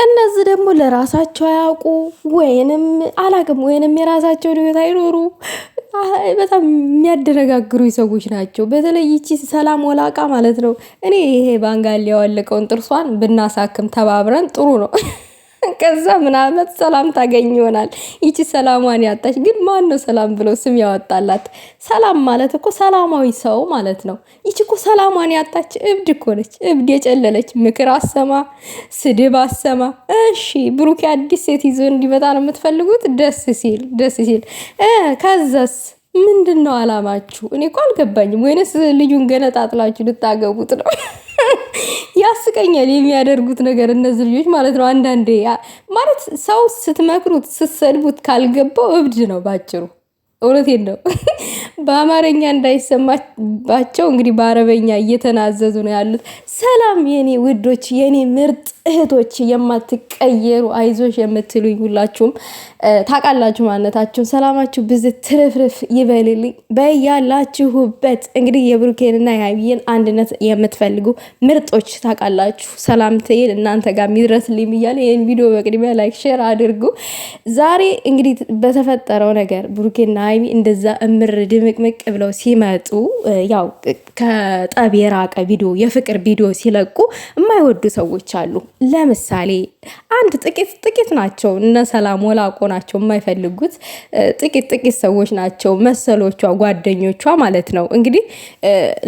እነዚህ ደግሞ ለራሳቸው አያውቁ ወይንም አላቅም ወይንም የራሳቸውን ህይወት አይኖሩ። በጣም የሚያደነጋግሩ ሰዎች ናቸው። በተለይ ይቺ ሰላም ወላቃ ማለት ነው። እኔ ይሄ ባንጋሊ ያወለቀውን ጥርሷን ብናሳክም ተባብረን ጥሩ ነው። ከዛ ምናመት ሰላም ታገኝ ይሆናል። ይቺ ሰላሟን ያጣች ግን ማን ነው ሰላም ብሎ ስም ያወጣላት? ሰላም ማለት እኮ ሰላማዊ ሰው ማለት ነው። ይቺ እኮ ሰላሟን ያጣች እብድ እኮ ነች። እብድ የጨለለች ምክር አሰማ፣ ስድብ አሰማ። እሺ ብሩኬ አዲስ ሴት ይዞ እንዲመጣ ነው የምትፈልጉት? ደስ ሲል ከዛስ ምንድን ነው አላማችሁ? እኔ እኮ አልገባኝም። ወይንስ ልጁን ገነጣጥላችሁ ልታገቡት ነው? ያስቀኛል የሚያደርጉት ነገር እነዚህ ልጆች ማለት ነው። አንዳንዴ ማለት ሰው ስትመክሩት ስትሰድቡት ካልገባው እብድ ነው ባጭሩ። እውነቴን ነው። በአማርኛ እንዳይሰማባቸው እንግዲህ በአረበኛ እየተናዘዙ ነው ያሉት። ሰላም የኔ ውዶች፣ የኔ ምርጥ እህቶች፣ የማትቀየሩ አይዞሽ የምትሉኝ ሁላችሁም ታውቃላችሁ ማንነታችሁን። ሰላማችሁ ብዙ ትርፍርፍ ይበልልኝ በያላችሁበት። እንግዲህ የብሩኬንና የሀይሚን አንድነት የምትፈልጉ ምርጦች ታውቃላችሁ። ሰላምታዬን እናንተ ጋር የሚድረስልኝ ብያለሁ። ይህን ቪዲዮ በቅድሚያ ላይክ፣ ሼር አድርጉ። ዛሬ እንግዲህ በተፈጠረው ነገር ብሩኬና ሀይሚ እንደዛ እምር ድምቅምቅ ብለው ሲመጡ ያው ከጠብ የራቀ ቪዲዮ የፍቅር ቪዲዮ ሲለቁ የማይወዱ ሰዎች አሉ። ለምሳሌ አንድ ጥቂት ናቸው። እነ ሰላም ወላቆ ናቸው የማይፈልጉት ጥቂት ሰዎች ናቸው፣ መሰሎቿ ጓደኞቿ ማለት ነው። እንግዲህ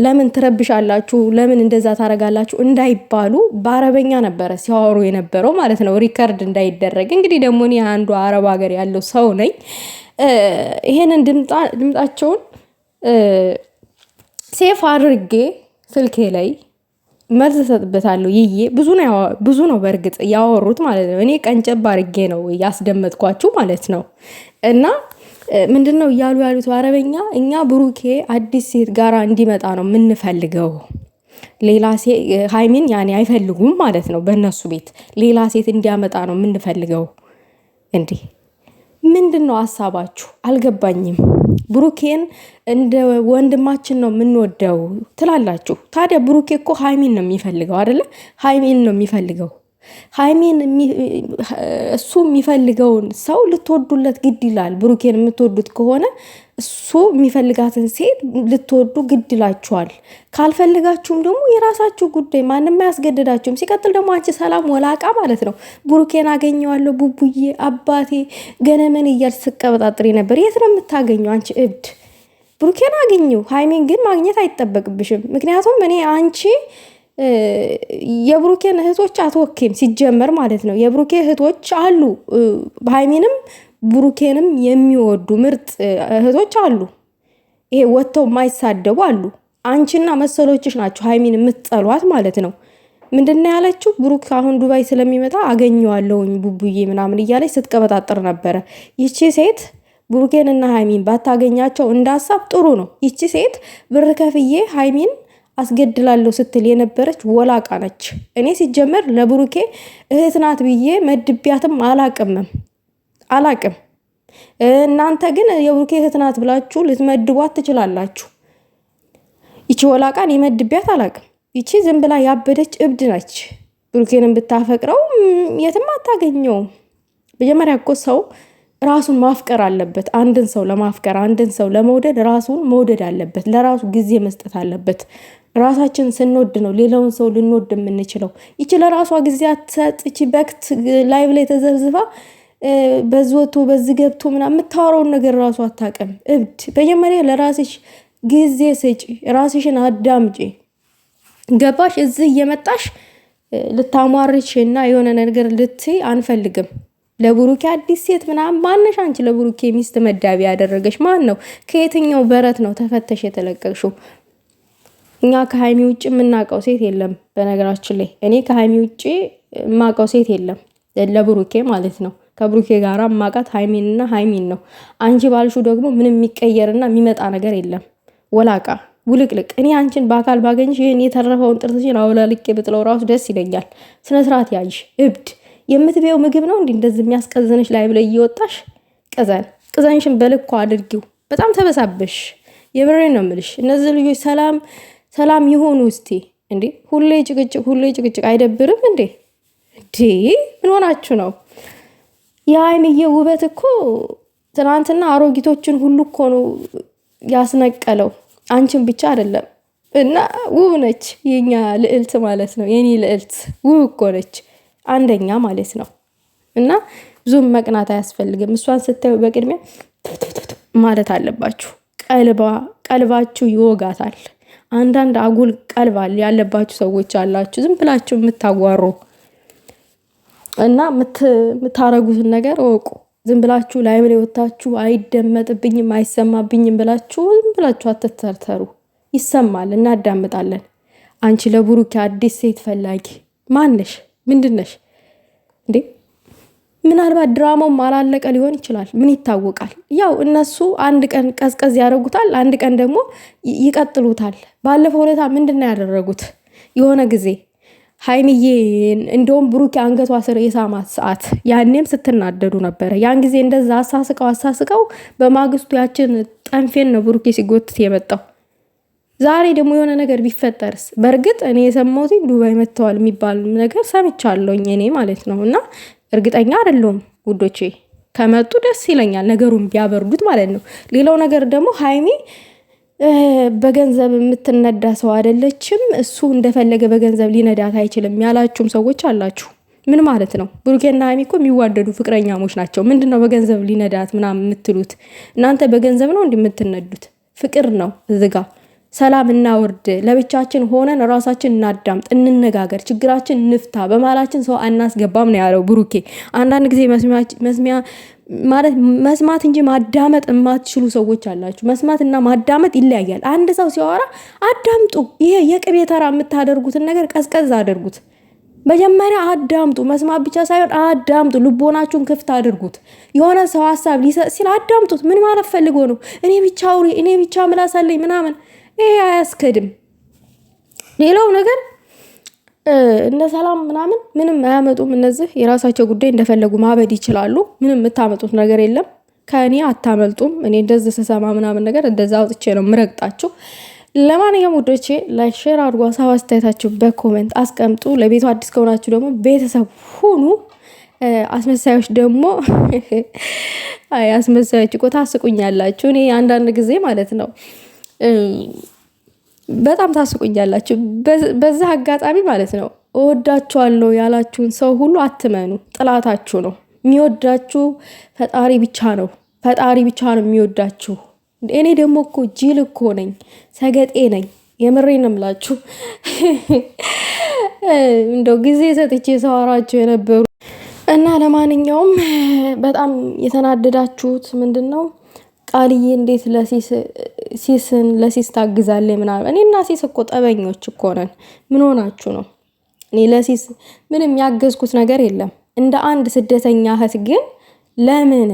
ለምን ትረብሻላችሁ፣ ለምን እንደዛ ታረጋላችሁ እንዳይባሉ በአረበኛ ነበረ ሲያወሩ የነበረው ማለት ነው፣ ሪከርድ እንዳይደረግ። እንግዲህ ደግሞ እኔ አንዱ አረብ ሀገር ያለው ሰው ነኝ። ይሄንን ድምጣቸውን ሴፍ አድርጌ ስልኬ ላይ መልስ ሰጥበታለሁ። ይዬ ብዙ ነው በእርግጥ ያወሩት ማለት ነው። እኔ ቀንጨብ አድርጌ ነው ያስደመጥኳችሁ ማለት ነው። እና ምንድን ነው እያሉ ያሉት አረበኛ፣ እኛ ብሩኬ አዲስ ሴት ጋራ እንዲመጣ ነው የምንፈልገው። ሌላ ሴት ሀይሚን ያኔ አይፈልጉም ማለት ነው። በእነሱ ቤት ሌላ ሴት እንዲያመጣ ነው የምንፈልገው። እንዲህ ምንድን ነው ሀሳባችሁ? አልገባኝም። ብሩኬን እንደ ወንድማችን ነው የምንወደው ትላላችሁ። ታዲያ ብሩኬ እኮ ሀይሚን ነው የሚፈልገው አይደለ? ሀይሚን ነው የሚፈልገው። ሀይሚን እሱ የሚፈልገውን ሰው ልትወዱለት ግድ ይላል። ብሩኬን የምትወዱት ከሆነ እሱ የሚፈልጋትን ሴት ልትወዱ ግድ ይላችኋል። ካልፈልጋችሁም ደግሞ የራሳችሁ ጉዳይ፣ ማንም አያስገድዳችሁም። ሲቀጥል ደግሞ አንቺ ሰላም ወላቃ ማለት ነው ብሩኬን አገኘዋለሁ ቡቡዬ አባቴ ገነመን እያልሽ ስቀበጣጥሪ ነበር። የት ነው የምታገኘው አንቺ እብድ? ብሩኬን አገኘው፣ ሀይሚን ግን ማግኘት አይጠበቅብሽም። ምክንያቱም እኔ አንቺ የብሩኬን እህቶች አትወኪም ሲጀመር ማለት ነው። የብሩኬ እህቶች አሉ፣ ሀይሚንም ብሩኬንም የሚወዱ ምርጥ እህቶች አሉ። ይሄ ወጥተው የማይሳደቡ አሉ። አንቺና መሰሎችሽ ናቸው ሀይሚን የምትጠሏት ማለት ነው። ምንድነው ያለችው? ብሩክ አሁን ዱባይ ስለሚመጣ አገኘዋለሁኝ ቡቡዬ ምናምን እያለች ስትቀበጣጥር ነበረ። ይቺ ሴት ብሩኬንና ሀይሚን ባታገኛቸው እንዳሳብ ጥሩ ነው። ይቺ ሴት ብር ከፍዬ ሀይሚን አስገድላለሁ ስትል የነበረች ወላቃ ነች። እኔ ሲጀመር ለብሩኬ እህት ናት ብዬ መድቢያትም አላቅም። እናንተ ግን የብሩኬ እህት ናት ብላችሁ ልትመድቧት ትችላላችሁ። ይቺ ወላቃን የመድቢያት አላቅም። ይቺ ዝም ብላ ያበደች እብድ ነች። ብሩኬንን ብታፈቅረው የትም አታገኘውም። መጀመሪያ እኮ ሰው ራሱን ማፍቀር አለበት። አንድን ሰው ለማፍቀር አንድን ሰው ለመውደድ ራሱን መውደድ አለበት። ለራሱ ጊዜ መስጠት አለበት። ራሳችን ስንወድ ነው ሌላውን ሰው ልንወድ የምንችለው። ይቺ ለራሷ ጊዜ አትሰጥ። ይቺ በክት ላይቭ ላይ ተዘብዝባ በዚህ ወጥቶ በዚህ ገብቶ ምናምን የምታወራውን ነገር ራሱ አታውቅም። እብድ። መጀመሪያ ለራስሽ ጊዜ ስጪ፣ ራስሽን አዳምጪ። ገባሽ? እዚህ እየመጣሽ ልታሟርች እና የሆነ ነገር ልትይ አንፈልግም። ለብሩኬ አዲስ ሴት ምናምን ማነሽ አንቺ? ለብሩኬ ሚስት መዳቢ ያደረገሽ ማን ነው? ከየትኛው በረት ነው ተፈተሽ የተለቀቅሽው? እኛ ከሀይሚ ውጭ የምናውቀው ሴት የለም። በነገራችን ላይ እኔ ከሀይሚ ውጭ የማውቀው ሴት የለም፣ ለብሩኬ ማለት ነው። ከብሩኬ ጋራ ማቃት ሀይሚንና ሀይሚን ነው። አንቺ ባልሹ ደግሞ ምንም የሚቀየርና የሚመጣ ነገር የለም። ወላቃ ውልቅልቅ። እኔ አንቺን በአካል ባገኝሽ ይህን የተረፈውን ጥርስሽን አውላልቄ ብጥለው ራሱ ደስ ይለኛል። ስነስርዓት ያዥ እብድ። የምትበየው ምግብ ነው እንዲህ እንደዚህ የሚያስቀዝንሽ ላይ ብለ እየወጣሽ ቅዘንሽን በልኩ አድርጊው። በጣም ተበሳበሽ። የብሬን ነው የምልሽ። እነዚህ ልጆች ሰላም ይሆኑ እስቲ እንዴ! ሁሌ ጭቅጭቅ አይደብርም እንዴ? ምን ሆናችሁ ነው? የሀይሚዬ ውበት እኮ ትናንትና አሮጊቶችን ሁሉ እኮ ነው ያስነቀለው፣ አንቺን ብቻ አይደለም። እና ውብ ነች የኛ ልዕልት ማለት ነው። የኔ ልዕልት ውብ እኮ ነች፣ አንደኛ ማለት ነው። እና ብዙም መቅናት አያስፈልግም። እሷን ስታዩ በቅድሚያ ማለት አለባችሁ። ቀልባችሁ ይወጋታል። አንዳንድ አጉል ቀልባል ያለባችሁ ሰዎች አላችሁ፣ ዝም ብላችሁ የምታጓሩ እና የምታረጉትን ነገር እወቁ። ዝም ብላችሁ ላይ ብለ ወታችሁ አይደመጥብኝም አይሰማብኝም ብላችሁ ዝም ብላችሁ አትተርተሩ። ይሰማል፣ እናዳምጣለን። አንቺ ለብሩክ አዲስ ሴት ፈላጊ ማነሽ? ምንድነሽ እንዴ? ምናልባት ድራማው ማላለቀ ሊሆን ይችላል። ምን ይታወቃል? ያው እነሱ አንድ ቀን ቀዝቀዝ ያደርጉታል፣ አንድ ቀን ደግሞ ይቀጥሉታል። ባለፈው ዕለት ምንድነው ያደረጉት? የሆነ ጊዜ ሀይሚዬ እንደውም ብሩክ አንገቷ ስር የሳማት ሰዓት ያኔም ስትናደዱ ነበረ። ያን ጊዜ እንደዛ አሳስቀው በማግስቱ ያችን ጠንፌን ነው ብሩክ ሲጎትት የመጣው። ዛሬ ደግሞ የሆነ ነገር ቢፈጠርስ? በእርግጥ እኔ የሰማሁት ዱባይ መጥተዋል የሚባል ነገር ሰምቻለሁኝ እኔ ማለት ነው። እና እርግጠኛ አይደለሁም ውዶቼ። ከመጡ ደስ ይለኛል፣ ነገሩን ቢያበርዱት ማለት ነው። ሌላው ነገር ደግሞ ሀይሚ በገንዘብ የምትነዳ ሰው አይደለችም። እሱ እንደፈለገ በገንዘብ ሊነዳት አይችልም ያላችሁም ሰዎች አላችሁ። ምን ማለት ነው? ብሩኬና ሀይሚ እኮ የሚዋደዱ ፍቅረኛሞች ናቸው። ምንድነው በገንዘብ ሊነዳት ምናምን የምትሉት እናንተ? በገንዘብ ነው እንደምትነዱት? ፍቅር ነው እዝጋ። ሰላም እናውርድ፣ ለብቻችን ሆነን ራሳችን እናዳምጥ፣ እንነጋገር፣ ችግራችን ንፍታ፣ በማላችን ሰው አናስገባም ነው ያለው ብሩኬ። አንዳንድ ጊዜ መስሚያ ማለት መስማት እንጂ ማዳመጥ የማትችሉ ሰዎች አላችሁ። መስማትና ማዳመጥ ይለያያል። አንድ ሰው ሲያወራ አዳምጡ። ይሄ የቅቤ ተራ የምታደርጉትን ነገር ቀዝቀዝ አድርጉት። መጀመሪያ አዳምጡ። መስማት ብቻ ሳይሆን አዳምጡ። ልቦናችሁን ክፍት አድርጉት። የሆነ ሰው ሀሳብ ሊሰጥ ሲል አዳምጡት። ምን ማለት ፈልጎ ነው? እኔ ብቻ አውሪ፣ እኔ ብቻ ምላሳለኝ ምናምን፣ ይሄ አያስከድም። ሌላው ነገር እነ ሰላም ምንም አያመጡም። እነዚህ የራሳቸው ጉዳይ፣ እንደፈለጉ ማበድ ይችላሉ። ምንም የምታመጡት ነገር የለም። ከእኔ አታመልጡም። እኔ እንደዚህ ስሰማ ነገር እንደዛ አውጥቼ ነው ምረግጣችሁ። ለማንኛውም ውዶቼ ላይክ፣ ሼር አድርጉ። ሀሳብ አስተያየታችሁ በኮሜንት አስቀምጡ። ለቤቱ አዲስ ከሆናችሁ ደግሞ ቤተሰብ ሁኑ። አስመሳዮች ደግሞ አስመሳዮች እኮ ታስቁኛላችሁ። እኔ አንዳንድ ጊዜ ማለት ነው በጣም ታስቁኛላችሁ። በዛ አጋጣሚ ማለት ነው እወዳችኋለሁ ያላችሁን ሰው ሁሉ አትመኑ፣ ጥላታችሁ ነው። የሚወዳችሁ ፈጣሪ ብቻ ነው። ፈጣሪ ብቻ ነው የሚወዳችሁ። እኔ ደግሞ እኮ ጅል እኮ ነኝ፣ ሰገጤ ነኝ። የምሬን ነው የምላችሁ። እንደው ጊዜ ሰጥቼ ሰዋራችሁ የነበሩ እና ለማንኛውም በጣም የተናደዳችሁት ምንድን ነው? ቃልዬ እንዴት ለሲስ ታግዛለች ምናምን። እኔና ሲስ እኮ ጠበኞች እኮ ነን። ምን ሆናችሁ ነው? እኔ ለሲስ ምንም ያገዝኩት ነገር የለም። እንደ አንድ ስደተኛ እህት ግን ለምን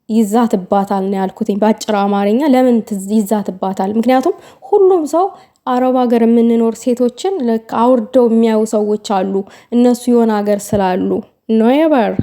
ይዛትባታል ነው ያልኩትኝ በአጭር አማርኛ። ለምን ይዛትባታል? ምክንያቱም ሁሉም ሰው አረብ ሀገር የምንኖር ሴቶችን አውርደው የሚያዩ ሰዎች አሉ። እነሱ የሆነ ሀገር ስላሉ ኖቨር